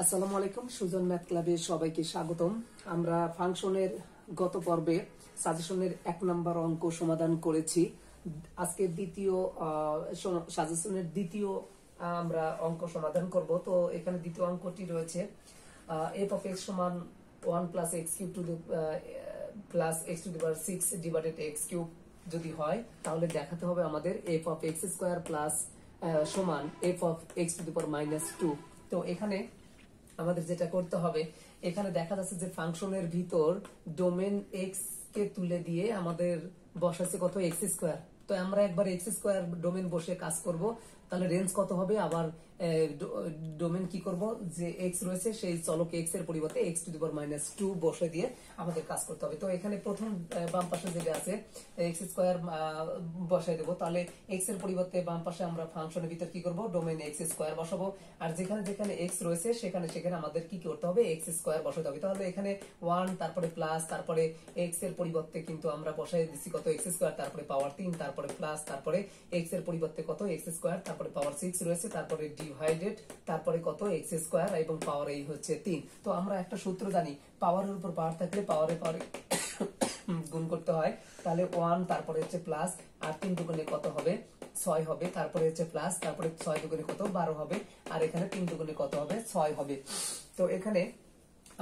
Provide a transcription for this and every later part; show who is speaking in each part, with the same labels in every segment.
Speaker 1: আসসালামু আলাইকুম, সুজন ম্যাথ ক্লাবে সবাইকে স্বাগতম। আমরা ফাংশনের গত পর্বে সাজেশনের 1 নম্বর অঙ্ক সমাধান করেছি। আজকে সাজেশনের দ্বিতীয় আমরা অঙ্ক সমাধান করব। তো এখানে দ্বিতীয় অঙ্কটি রয়েছে f of x সমান 1 plus x cube to the plus x to the power 6 divided x cube যদি হয়, তাহলে দেখাতে হবে আমাদের f of x square plus সমান f of x to the power -2। তো এখানে আমাদের যেটা করতে হবে, এখানে দেখা যাচ্ছে যে ফাংশনের ভিতর ডোমেন এক্স কে তুলে দিয়ে আমাদের বসাচ্ছে কত এক্স স্কোয়ার। তো আমরা একবার এক্স স্কোয়ার ডোমেন বসে কাজ করব, তাহলে রেঞ্জ কত হবে। আবার ডোমেন কি করব, যে এক্স রয়েছে সেই চলক এক্স এর পরিবর্তে এক্স টু দি পাওয়ার -2 বসে দিয়ে আমাদের কাজ করতে হবে। তো এখানে প্রথম বাম পাশে যেটা আছে এক্স স্কোয়ার বসাই দেবো, তাহলে এক্স এর পরিবর্তে বাম পাশে আমরা ফাংশনের ভিতর কি করব, ডোমেন এক্স স্কোয়ার বসাবো। আর যেখানে যেখানে এক্স রয়েছে সেখানে সেখানে আমাদের কি করতে হবে, এক্স স্কোয়ার বসাতে হবে। তাহলে এখানে 1 তারপরে প্লাস তারপরে এক্স এর পরিবর্তে কিন্তু আমরা বসাই দিচ্ছি কত এক্স স্কোয়ার, তারপরে পাওয়ার 3 তারপরে প্লাস তারপরে এক্স এর পরিবর্তে কত এক্স স্কোয়ার, তারপরে পাওয়ার 6 রয়েছে, তারপরে ডিভাইডেড তারপরে কত এক্স স্কোয়ার এবং পাওয়ার এই হচ্ছে 3। তো আমরা একটা সূত্র জানি, পাওয়ারের উপর পাওয়ার থাকলে পাওয়ারে পাওয়ারে গুণ করতে হয়। তাহলে 1 তারপরে হচ্ছে প্লাস, আর 3 দুগুণে কত হবে 6 হবে, তারপরে হচ্ছে প্লাস, তারপরে 6 দুগুণে কত 12 হবে, আর এখানে 3 দুগুণে কত হবে 6 হবে। তো এখানে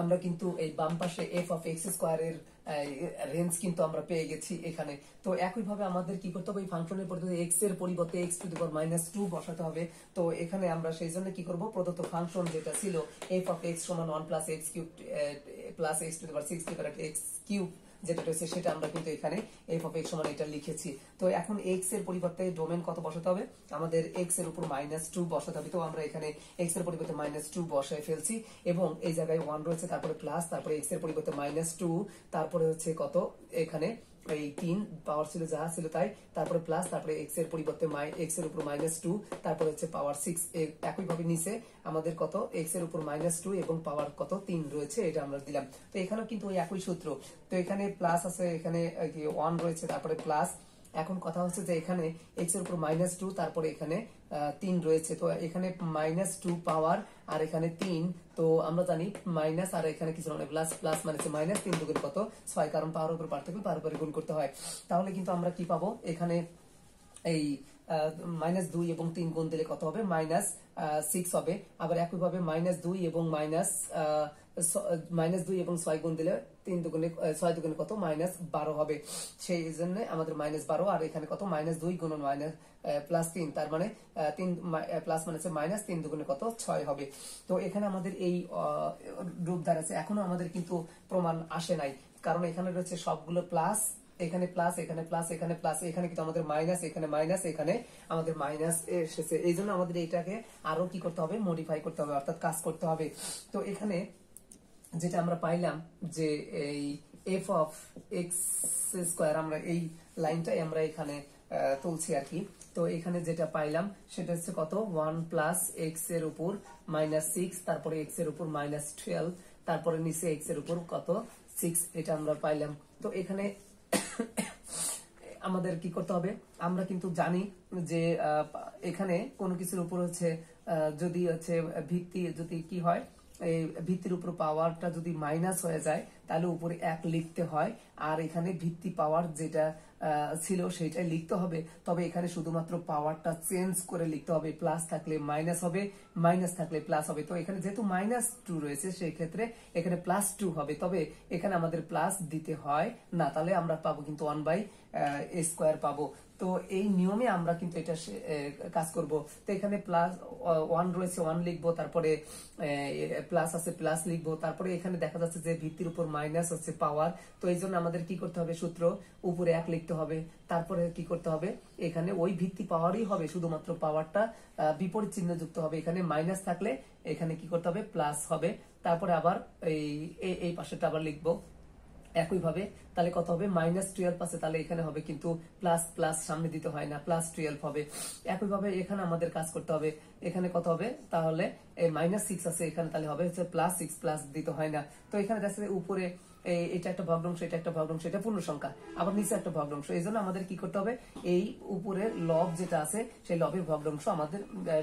Speaker 1: আমরা কিন্তু এই বাম পাশে f of x স্কয়ার এর রেঞ্জ কিন্তু আমরা পেয়ে গেছি এখানে। তো একইভাবে আমাদের কি করতে হবে, এই ফাংশনের পরিবর্তে x এর পরিবর্তে x টু দি পাওয়ার -2 বসাতে হবে। তো এখানে আমরা সেই জন্য কি করব, প্রদত্ত ফাংশন যেটা ছিল f of x সমান 1 plus x cube plus x to the power 6 divided x cube যেটা রয়েছে সেটা আমরা কিন্তু এখানে f of x সমান এটা লিখেছি। তো এখন x এর পরিবর্তে ডোমেন কত বসাতে হবে, আমাদের x এর উপর -2 বসাতে হবে। তো আমরা এখানে x এর পরিবর্তে -2 বসায় ফেলছি এবং এই জায়গায় 1 রয়েছে, তারপরে প্লাস, তারপরে x এর পরিবর্তে -2, তারপরে হচ্ছে কত এখানে এই 3 পাওয়ার ছিল যা ছিল তাই, তারপরে প্লাস, তারপরে x এর পরিবর্তে x এর উপর -2, তারপরে হচ্ছে পাওয়ার 6। একই ভাবে নিচে আমাদের কত x এর উপর -2 এবং পাওয়ার কত 3 রয়েছে, এটা আমরা দিলাম। তো এখানেও কিন্তু ওই একই সূত্র। তো এখানে প্লাস আছে, এখানে 1 রয়েছে, তারপরে প্লাস। এখন কথা হচ্ছে যে এখানে x এর উপর -2, তারপরে এখানে 3 রয়েছে। তো এখানে -2 পাওয়ার আর এখানে 3। তো আমরা জানি মাইনাস আর এখানে কিছু মানে প্লাস, প্লাস মানে -3 দুগুণ কত 6, কারণ পাওয়ার উপর পার্থক্য পাওয়ার উপরে গুণ করতে হয়। তাহলে কিন্তু আমরা কি পাবো, এখানে এই -2 এবং 3 গুণ দিলে কত হবে, -6 হবে। আবার একইভাবে -2 এবং -2 এবং 6 গুণ দিলে 3 দুগুণে 6 দুগুণে কত -12 হবে। সেই জন্য আমাদের -12, আর এখানে কত -2 গুণন +3, তার মানে 3 প্লাস মানে -3 দুগুণে কত 6 হবে। তো এখানে আমাদের এই রূপ দাঁড়াচ্ছে। এখনো আমাদের কিন্তু প্রমাণ আসে নাই, কারণ এখানে রয়েছে সবগুলো প্লাস, এখানে প্লাস, এখানে প্লাস, এখানে প্লাস, এখানে কিন্তু আমাদের মাইনাস, এখানে মাইনাস, এখানে আমাদের মাইনাস এসেছে। এই জন্য আমাদের এইটাকে আরো কি করতে হবে, মডিফাই করতে হবে, অর্থাৎ কাজ করতে হবে। তো এখানে যেটা আমরা পাইলাম যে এই f of x স্কয়ার, আমরা এই লাইনটাই আমরা এখানে তুলছি আর কি। তো এখানে যেটা পাইলাম সেটা হচ্ছে কত 1 প্লাস x এর উপর -6, তারপরে x এর উপর -12, তারপরে নিচে x এর উপর কত 6, এটা আমরা পাইলাম। তো এখানে আমাদের কি করতে হবে, আমরা কিন্তু জানি যে এখানে কোনো কিছুর উপর হচ্ছে যদি হচ্ছে ভিত্তি যদি কি হয়, এই ভিত্তির উপর পাওয়ারটা যদি মাইনাস হয়ে যায় তাহলে উপরে 1 লিখতে হয়, আর এখানে ভিত্তি পাওয়ার যেটা ছিল সেটাই লিখতে হবে। তবে এখানে শুধুমাত্র পাওয়ারটা চেঞ্জ করে লিখতে হবে, প্লাস থাকলে মাইনাস হবে, মাইনাস থাকলে প্লাস হবে। তো এখানে যেহেতু -2 রয়েছে সেই ক্ষেত্রে এখানে +2 হবে, তবে এখানে আমাদের প্লাস দিতে হয় না, তাহলে আমরা পাবো কিন্তু 1/a² পাবো। তো এই নিয়মে আমরা কিন্তু এটা কাজ করব। তো এখানে +1 রয়েছে, 1 লিখবো, তারপরে প্লাস আছে প্লাস লিখবো, তারপরে এখানে দেখা যাচ্ছে যে ভিত্তির উপর মাইনাস হচ্ছে পাওয়ার। তো এই জন্য আমাদের কি করতে হবে, সূত্র উপরে 1 লিখতে হবে, তারপরে কি করতে হবে, এখানে ওই ভিত্তি পাওয়ারই হবে, শুধুমাত্র পাওয়ারটা বিপরীত চিহ্ন যুক্ত হবে। এখানে মাইনাস থাকলে এখানে কি করতে হবে, প্লাস হবে। তারপরে আবার এই পাশেটা আবার লিখবো, একইভাবে তাহলে কত হবে -12 আছে, তাহলে এখানে হবে কিন্তু প্লাস প্লাস সামনে দিতে হয় না, +12 হবে। একইভাবে এখানে আমাদের কাজ করতে হবে, এখানে কত হবে তাহলে -6 আছে এখানে, তাহলে হবে হচ্ছে +6 প্লাস দিতে হয় না। তো এখানে দেখা যাচ্ছে উপরে এটা একটা ভগ্নাংশ, এটা একটা ভগ্নাংশ, এটা পূর্ণ সংখ্যা, আবার নিচে একটা ভগ্নাংশ। এই জন্য আমাদের কি করতে হবে, এই উপরের লব যেটা আছে সেই লবের ভগ্নাংশ আমাদের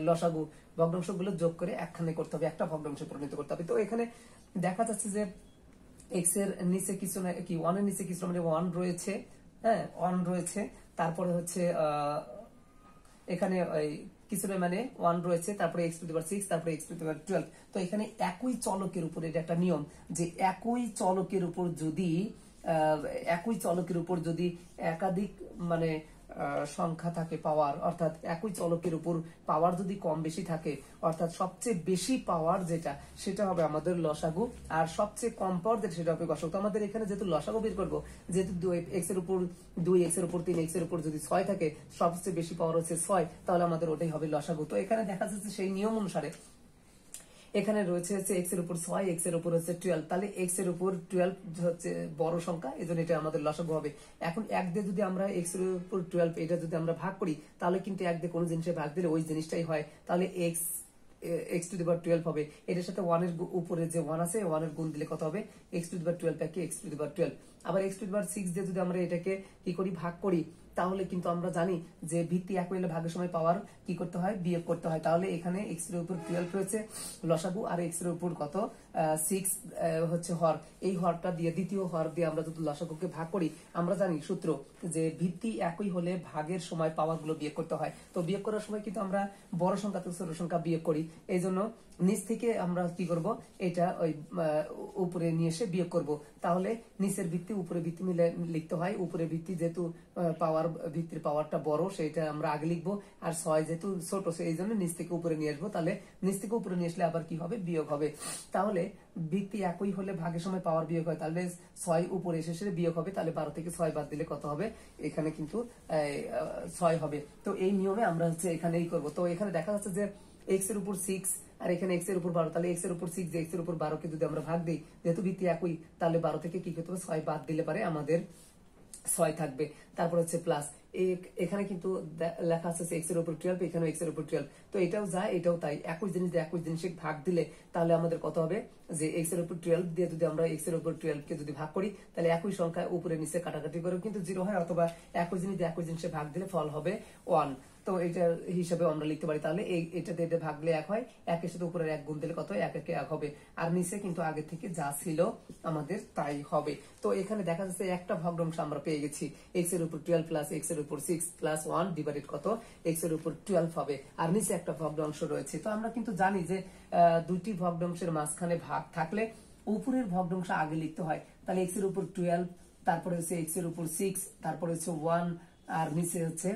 Speaker 1: লসাগু ভগ্নাংশগুলো যোগ করে একখানে করতে হবে, একটা ভগ্নাংশে পরিণত করতে হবে। তো এখানে দেখা যাচ্ছে যে এক্স এর নিচে কিছু না কি, 1 এর নিচে কিছু মানে 1 রয়েছে, হ্যাঁ 1 রয়েছে, তারপরে হচ্ছে এখানে কিছু না মানে 1 রয়েছে, তারপরে x⁻6, তারপরে x⁻12। তো এখানে একই চলকের উপর, এটা একটা নিয়ম যে একই চলকের উপর যদি একাধিক মানে সংখ্যা থাকে পাওয়ার, অর্থাৎ একই চলকের উপর পাওয়ার যদি কম বেশি থাকে, অর্থাৎ সবচেয়ে বেশি পাওয়ার যেটা সেটা হবে আমাদের লসাগু, আর সবচেয়ে কম পাওয়ার যেটা সেটা হবে গসাগু। তো আমাদের এখানে যেহেতু লসাগু বের করবো, যেহেতু x এর উপর 2, x এর উপর 3, x এর উপর যদি 6 থাকে, সবচেয়ে বেশি পাওয়ার হচ্ছে 6, তাহলে আমাদের ওটাই হবে লসাগু। তো এখানে দেখা যাচ্ছে সেই নিয়ম অনুসারে এখানে রয়েছে হচ্ছে x এর উপর 6, x এর উপর হচ্ছে 12, তাহলে x এর উপর 12 হচ্ছে বড় সংখ্যা, এজন্য এটা আমাদের লসাগু হবে। এখন 1 দিয়ে যদি আমরা x এর উপর 12 এটা যদি আমরা ভাগ করি, তাহলে কিন্তু 1 দিয়ে কোনো জিনিসে ভাগ দিলে ওই জিনিসটাই হয়, তাহলে x⁻12 হবে। এটার সাথে 1 এর উপরে যে 1 আছে 1 এর গুণ দিলে কত হবে, x⁻12 টাকে x⁻12। আবার x⁻6 দিয়ে যদি আমরা এটাকে কি করি, ভাগ করি, তাহলে কিন্তু আমরা জানি যে ভিত্তি এক হইলে ভাগের সময় পাওয়ার কি করতে হয়, বিয়োগ করতে হয়। তাহলে এখানে x এর উপর 12 রয়েছে লসাগু, আর x এর উপর কত 6 হচ্ছে হর। এই হরটা দিয়ে, দ্বিতীয় হর দিয়ে আমরা যদি লসাগুকে ভাগ করি, আমরা জানি সূত্র যে ভিত্তি একই হলে ভাগের সময় পাওয়ার গুলো বিয়োগ করতে হয়। তো বিয়োগ করার সময় কিন্তু আমরা বড় সংখ্যা থেকে ছোট সংখ্যা বিয়োগ করি, এই জন্য নিচ থেকে আমরা কি করব, এটা ওই উপরে নিয়ে এসে বিয়োগ করব। তাহলে নিচের ভিত্তি উপরে ভিত্তি মিলে লিখতে হয়। উপরে ভিত্তি যেহেতু পাওয়ার, ভিত্তির পাওয়ারটা বড় সেটা আমরা আগে লিখবো, আর 6 যেহেতু ছোট সেই জন্য নিচ থেকে উপরে নিয়ে আসবো। তাহলে নিচ থেকে উপরে নিয়ে আসলে আবার কি হবে, বিয়োগ হবে। তাহলে ভিত্তি একই হলে ভাগের সময় পাওয়ার বিয়োগ হয়, তাহলে 6 উপরে এসে বিয়োগ হবে, তাহলে 12 থেকে 6 বাদ দিলে কত হবে, এখানে কিন্তু 6 হবে। তো এই নিয়মে আমরা হচ্ছে এখানেই করব। তো এখানে দেখা যাচ্ছে যে x এর উপর 6 আর এখানে x এর উপর 12, তাহলে x এর উপর 6 x এর উপর 12 কে যদি আমরা ভাগ দিই, যেহেতু ভিত্তি একই, তাহলে 12 থেকে কি করতে হবে, 6 বাদ দিলে পারে আমাদের 6 থাকবে। তারপর হচ্ছে প্লাস, এখানে কিন্তু লেখা আছে x এর উপর 12, এখানে x এর উপর 12, তো এটাও যায় এটাও তাই, একই জিনিস দিয়ে একই জিনিসে ভাগ দিলে তাহলে আমাদের কত হবে, যে x এর উপর 12 দিয়ে যদি আমরা x এর উপর 12 কে যদি ভাগ করি, তাহলে একই সংখ্যা উপরে নিচে কাটাকাটি করে কিন্তু 0 হয়, অথবা একই জিনিস দিয়ে একই জিনিসে ভাগ দিলে ফল হবে 1। তো এটা হিসাবে আমরা লিখতে পারি। তাহলে এটাতে এটা ভাগলে 1 হয়, 1 এর সাথে উপরে 1 গুণ দিলে কত হয়, 1 একে 1 হবে, আর নিচে কিন্তু আগে থেকে যা ছিল আমাদের তাই হবে। তো এখানে দেখা যাচ্ছে একটা ভগ্নাংশ আমরা পেয়ে গেছি, x এর উপর 12 প্লাস x এর উপর 6 প্লাস 1 ডিভাইডেড কত, x এর উপর 12 হবে, আর নিচে একটা ভগ্নাংশ রয়েছে। তো আমরা কিন্তু জানি যে দুইটি ভগ্নাংশের মাঝখানে ভাগ থাকলে উপরের ভগ্নাংশ আগে লিখতে হয়। তাহলে x এর উপর 12, তারপরে হচ্ছে x এর উপর 6, তারপরে হচ্ছে 1, আর নিচে হচ্ছে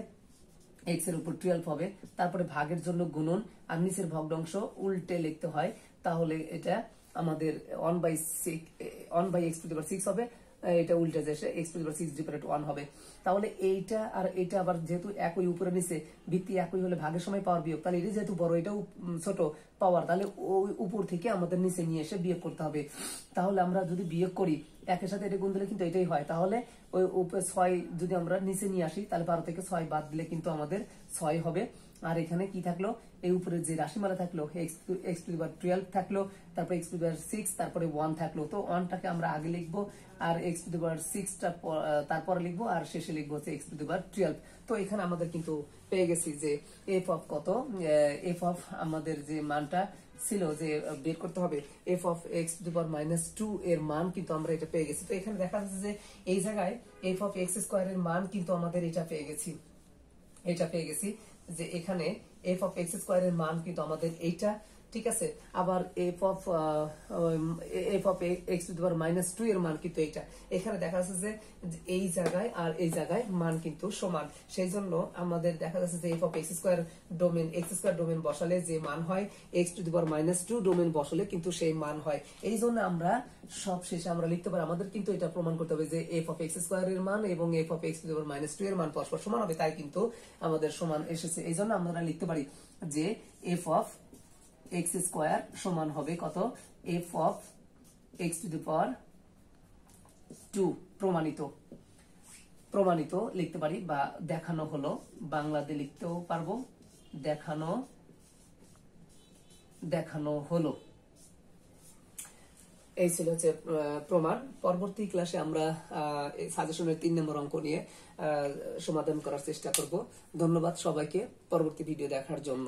Speaker 1: x এর উপর 12 হবে, তারপরে ভাগের জন্য গুণন, আর নিচের ভগ্নাংশ উল্টে লিখতে হয়। তাহলে এটা আমাদের 1/x⁻6 হবে, এটা উল্টে যাচ্ছে x⁻6 হবে। তাহলে এইটা আর এটা আবার যেহেতু একই উপরে নিচে, ভিত্তি একই হলে ভাগের সময় পাওয়ার বিয়োগ, তাহলে এটা যেহেতু বড় এটাও ছোট পাওয়ার, তাহলে ওই উপর থেকে আমাদের নিচে নিয়ে এসে বিয়োগ করতে হবে। তাহলে আমরা যদি বিয়োগ করি, একের সাথে এটা গুণ দিলে কিন্তু এটাই হয়, তাহলে ওই উপরে 6 যদি আমরা নিচে নিয়ে আসি, তাহলে 12 থেকে 6 বাদ দিলে কিন্তু আমাদের 6 হবে। আর এখানে কি থাকলো, এই উপরে যে রাশিমালা থাকলো x⁻12 থাকলো, তারপর x⁻6, তারপরে 1 থাকলো। তো 1টাকে আমরা আগে লিখবো, আর x⁻6টা তারপরে লিখবো, আর শেষে লিখবো হচ্ছে x⁻12। তো এখানে আমাদের কিন্তু পেয়ে গেছি যে f অফ কত, f অফ আমাদের যে মানটা ছিল যে বের করতে হবে, f অফ x⁻2 এর মান কিন্তু আমরা এটা পেয়ে গেছি। তো এখানে দেখা যাচ্ছে যে এই জায়গায় f অফ x² এর মান কিন্তু আমাদের এটা পেয়ে গেছি যে এখানে f অফ x² এর মান কিন্তু আমাদের এইটা, ঠিক আছে। আবার f অফ x⁻2 এর মান কিন্তু এইটা। এখানে দেখা যাচ্ছে যে এই জায়গায় আর এই জায়গায় মান কিন্তু সমান, সেই জন্য আমাদের দেখা যাচ্ছে যে f অফ x² ডোমেন বসালে যে মান হয়, x⁻2 ডোমেন বসালে কিন্তু সেই মান হয়। এই জন্য আমরা সব শেষে আমরা লিখতে পারি, আমাদের কিন্তু এটা প্রমাণ করতে হবে যে f অফ x² এর মান এবং f অফ x⁻2 এর মান পরস্পর সমান হবে, তাই কিন্তু আমাদের সমান এসেছে। এই জন্য আমরা লিখতে পারি যে f অফ x² সমান হবে কত, f অফ x⁻2 টু প্রমাণিত, প্রমাণিত লিখতে পারি বা দেখানো হলো, বাংলাতে লিখতেও পারবো, দেখানো, দেখানো হলো। এই ছিল হচ্ছে প্রমাণ। পরবর্তী ক্লাসে আমরা সাজেশনের 3 নম্বর অঙ্ক নিয়ে সমাধান করার চেষ্টা করব। ধন্যবাদ সবাইকে পরবর্তী ভিডিও দেখার জন্য।